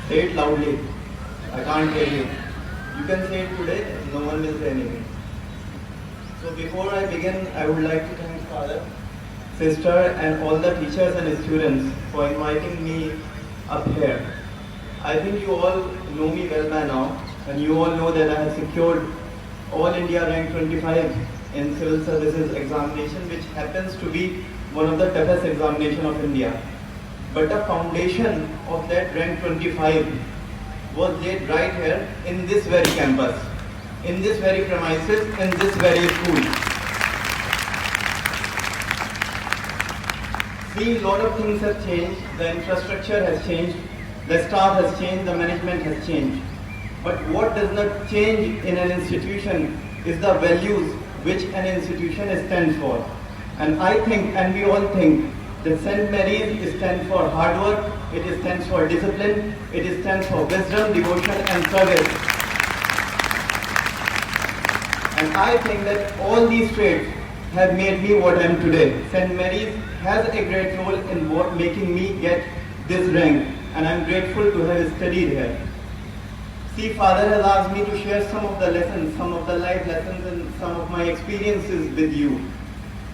Say it loudly. I can't hear you. You can say it today, no one will say anything. So before I begin, I would like to thank Father, Sister and all the teachers and students for inviting me up here. I think you all know me well by now, and you all know that I have secured All India rank 25 in Civil Services examination, which happens to be one of the toughest examination of India. But the foundation of that rank 25 was laid right here in this very campus, in this very premises, in this very school. See, a lot of things have changed, the infrastructure has changed, the staff has changed, the management has changed. But what does not change in an institution is the values which an institution stands for. And I think, and we all think, that St. Mary's stands for hard work, it stands for discipline, it stands for wisdom, devotion and service. And I think that all these traits have made me what I am today. St. Mary's has a great role in making me get this rank, and I am grateful to have studied here. See, Father has asked me to share some of the lessons, some of the life lessons and some of my experiences with you.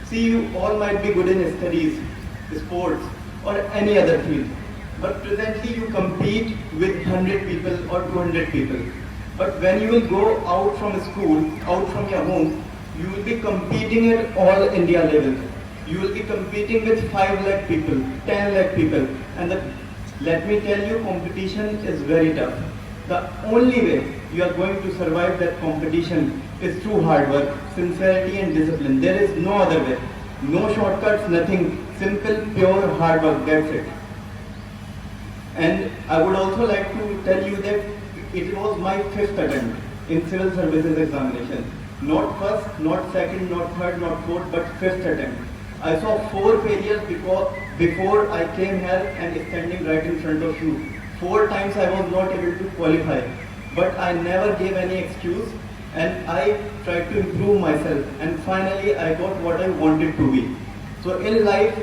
See, you all might be good in studies, sports or any other field, but presently you compete with 100 people or 200 people. But when you will go out from school, out from your home, you will be competing at all India level. You will be competing with 5 lakh people, 10 lakh people, and let me tell you, competition is very tough. The only way you are going to survive that competition is through hard work, sincerity and discipline. There is no other way. No shortcuts, nothing. Simple, pure hard work, that's it. And I would also like to tell you that it was my 5th attempt in Civil Services examination. Not first, not second, not third, not fourth, but 5th attempt. I saw 4 failures before I came here and standing right in front of you. 4 times I was not able to qualify, but I never gave any excuse and I tried to improve myself, and finally I got what I wanted to be. So in life,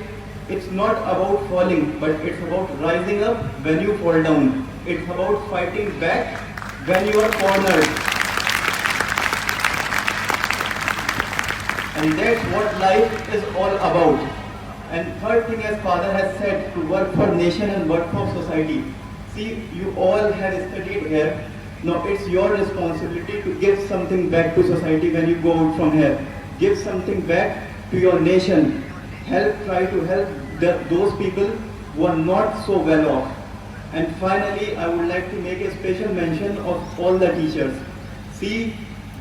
it's not about falling, but it's about rising up when you fall down. It's about fighting back when you are cornered. And that's what life is all about. And third thing, as Father has said, to work for nation and work for society. See, you all have studied here. Now it's your responsibility to give something back to society when you go out from here. Give something back to your nation. Try to help those people who are not so well off. And finally, I would like to make a special mention of all the teachers. See,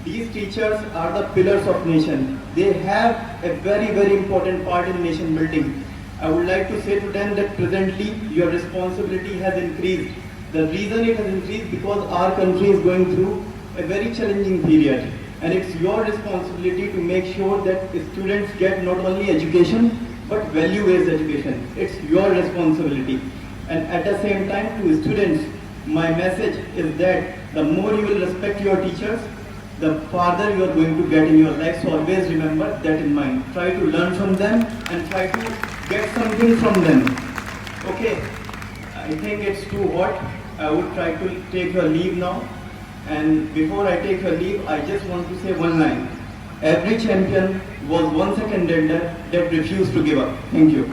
these teachers are the pillars of nation. They have a very, very important part in nation building. I would like to say to them that presently your responsibility has increased. The reason it has increased because our country is going through a very challenging period, and it's your responsibility to make sure that students get not only education but value-based education. It's your responsibility. And at the same time, to students, my message is that the more you will respect your teachers, the farther you are going to get in your life. So always remember that in mind. Try to learn from them and try to get something from them. Okay, I think it's too hot. I would try to take your leave now. And before I take your leave, I just want to say one line. Every champion was once a contender that refused to give up. Thank you.